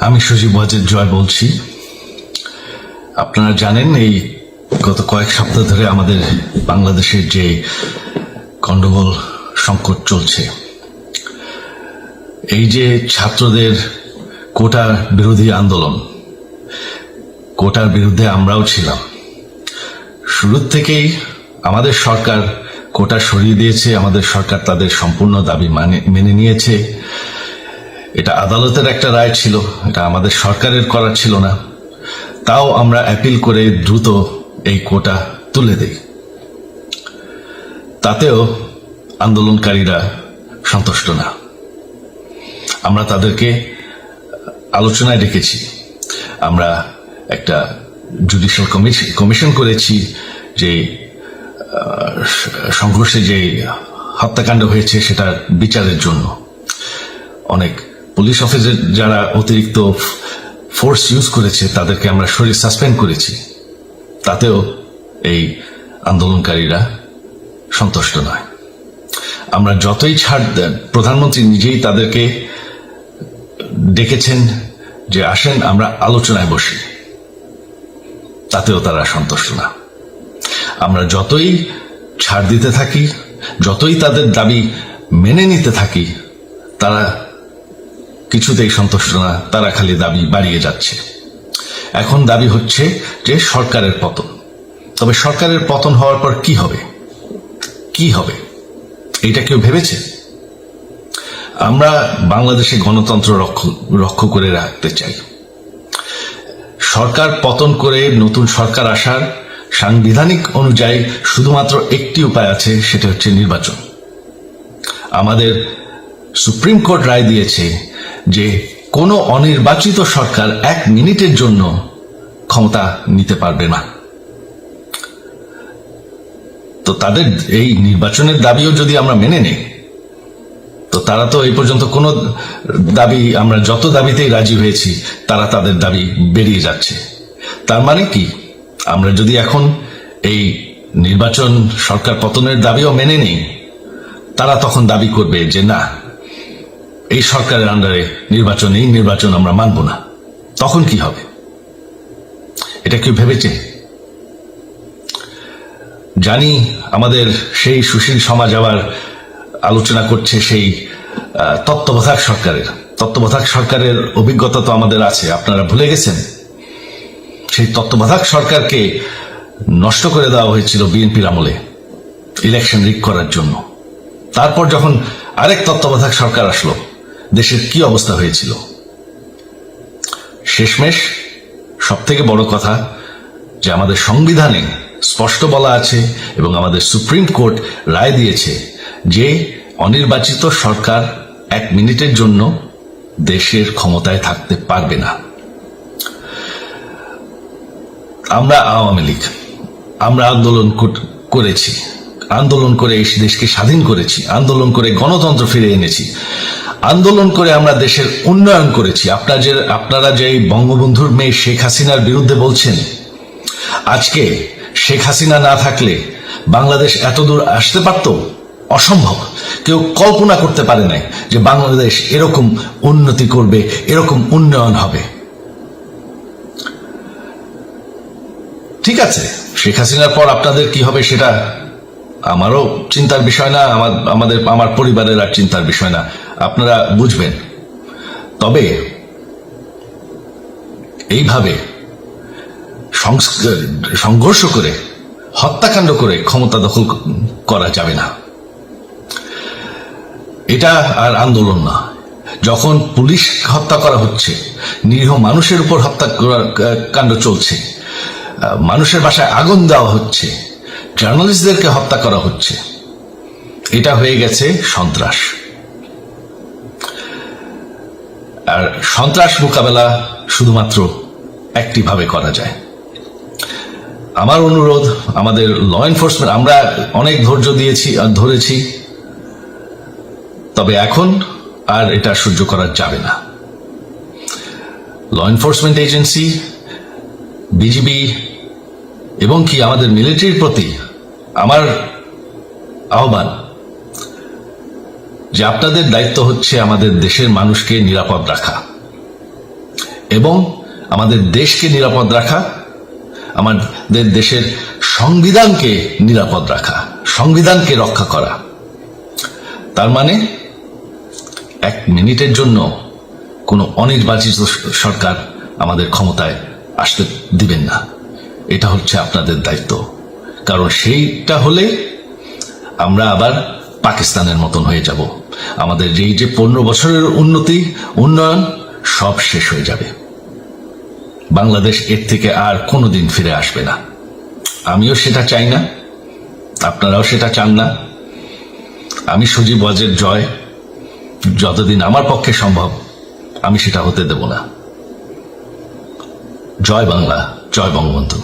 আমি সজীব ওয়াজেদ জয় বলছি। আপনারা জানেন এই গত কয়েক সপ্তাহ ধরে আমাদের বাংলাদেশের যে গন্ডগোল সংকট চলছে, এই যে ছাত্রদের কোটা বিরোধী আন্দোলন, কোটার বিরুদ্ধে আমরাও ছিলাম। শুরু থেকেই আমাদের সরকার কোটা সরিয়ে দিয়েছে, আমাদের সরকার তাদের সম্পূর্ণ দাবি মেনে নিয়েছে। এটা আদালতের একটা রায় ছিল, এটা আমাদের সরকারের করার ছিল না। তাও আমরা অ্যাপিল করে দ্রুত এই কোটা তুলে দেই। তাতেও আন্দোলনকারীরা সন্তুষ্ট না। আমরা তাদেরকে আলোচনায় ডেকেছি, আমরা একটা জুডিশিয়াল কমিশন করেছি যে সংঘর্ষে যে হত্যাকাণ্ড হয়েছে সেটার বিচারের জন্য। অনেক পুলিশ অফিসার যারা অতিরিক্ত ফোর্স ইউজ করেছে তাদেরকে আমরা সরিয়ে সাসপেন্ড করেছি। তাতেও এই আন্দোলনকারীরা সন্তুষ্ট নয়। আমরা যতই ছাড় দেন, প্রধানমন্ত্রী নিজেই তাদেরকে ডেকেছেন যে আসেন আমরা আলোচনায় বসি, তাতেও তারা সন্তুষ্ট না। আমরা যতই ছাড় দিতে থাকি, যতই তাদের দাবি মেনে নিতে থাকি, তারা কিছুতেই সন্তুষ্ট না, তারা খালি দাবি বাড়িয়ে যাচ্ছে। এখন দাবি হচ্ছে যে সরকারের পতন। তবে সরকারের পতন হওয়ার পর কি হবে, কি হবে এটা কেউ ভেবেছে? আমরা বাংলাদেশে গণতন্ত্র রক্ষা করে রাখতে চাই। সরকার পতন করে নতুন সরকার আসার সাংবিধানিক অনুযায়ী শুধুমাত্র একটি উপায় আছে, সেটা হচ্ছে নির্বাচন। আমাদের সুপ্রিম কোর্ট রায় দিয়েছে যে কোনো অনির্বাচিত সরকার 1 মিনিটের জন্য ক্ষমতা নিতে পারবে না। তো তাদের এই নির্বাচনের দাবিও যদি আমরা মেনে নেই, তো তারা তো এই পর্যন্ত কোনো দাবি, আমরা যত দাবিতেই রাজি হয়েছি তারা তাদের দাবি বেরিয়ে যাচ্ছে। তার মানে কি, আমরা যদি এখন এই নির্বাচন সরকার পতনের দাবিও মেনে নেই, তারা তখন দাবি করবে যে না, এই সরকারের আন্ডারে এই নির্বাচন আমরা মানব না। তখন কি হবে এটা কেউ ভেবেছে? জানি আমাদের সেই সুশীল সমাজ আবার আলোচনা করছে সেই তত্ত্বাবধায়ক সরকারের অভিজ্ঞতা তো আমাদের আছে। আপনারা ভুলে গেছেন সেই তত্ত্বাবধায়ক সরকারকে নষ্ট করে দেওয়া হয়েছিল বিএনপির আমলে ইলেকশন রিগ করার জন্য। তারপর যখন আরেক তত্ত্বাবধায়ক সরকার আসলো, দেশের কি অবস্থা হয়েছিল। শেষমেশ সব থেকে বড় কথা যে আমাদের সংবিধানে স্পষ্ট বলা আছে এবং আমাদের সুপ্রিম কোর্ট রায় দিয়েছে যে অনির্বাচিত সরকার 1 মিনিটের জন্য দেশের ক্ষমতায় থাকতে পারবে না। আমরা আওয়ামী লীগ, আমরা আন্দোলন করেছি, আন্দোলন করে এই দেশকে স্বাধীন করেছি, আন্দোলন করে গণতন্ত্র ফিরে এনেছি, আন্দোলন করে আমরা দেশের উন্নয়ন করেছি। আপনারা যে বঙ্গবন্ধুর মেয়ে শেখ হাসিনার বিরুদ্ধে বলছেন, আজকে শেখ হাসিনা না থাকলে বাংলাদেশ এতদূর আসতে পারত? অসম্ভব। কেউ কল্পনা করতে পারে নাই যে বাংলাদেশ এরকম উন্নতি করবে, এরকম উন্নয়ন হবে। ঠিক আছে, শেখ হাসিনার পর আপনাদের কি হবে সেটা আমারও চিন্তার বিষয় না, আমার পরিবারের আর চিন্তার বিষয় না, আপনারা বুঝবেন। তবে এইভাবে সংঘর্ষ করে, হত্যাকাণ্ড করে ক্ষমতা দখল করা যাবে না। এটা আর আন্দোলন না। যখন পুলিশ হত্যা করা হচ্ছে, নিরীহ মানুষের উপর হত্যাকাণ্ড চলছে, মানুষের বাসায় আগুন দেওয়া হচ্ছে, জার্নালিস্টদেরকে হত্যা করা হচ্ছে, এটা হয়ে গেছে সন্ত্রাস। আর সন্ত্রাস মোকাবেলা শুধুমাত্র একটি ভাবে করা যায়। আমার অনুরোধ, আমাদের ল এনফোর্সমেন্ট, আমরা অনেক ধৈর্য দিয়েছি আর ধরেছি, তবে এখন আর এটা সহ্য করা যাবে না। ল এনফোর্সমেন্ট এজেন্সি, বিজিবি এবং কি আমাদের মিলিটারির প্রতি আমার আহ্বান যে আপনাদের দায়িত্ব হচ্ছে আমাদের দেশের মানুষকে নিরাপদ রাখা। এবং আমাদের দেশকে নিরাপদ রাখা, আমাদের দেশের সংবিধানকে নিরাপদ রাখা, সংবিধানকে রক্ষা করা। তার মানে 1 মিনিটের জন্য কোনো অনির্বাচিত সরকার আমাদের ক্ষমতায় আসতে দিবেন না। এটা হচ্ছে আপনাদের দায়িত্ব, কারণ সেইটা হলে আমরা আবার পাকিস্তানের মতন হয়ে যাব। আমাদের এই যে 15 বছরের উন্নয়ন সব শেষ হয়ে যাবে। বাংলাদেশ এর থেকে আর কোনোদিন ফিরে আসবে না। আমিও সেটা চাই না, আপনারাও সেটা চান না। আমি সজীব ওয়াজের জয় যতদিন আমার পক্ষে সম্ভব আমি সেটা হতে দেব না। জয় বাংলা, জয় বঙ্গবন্ধু।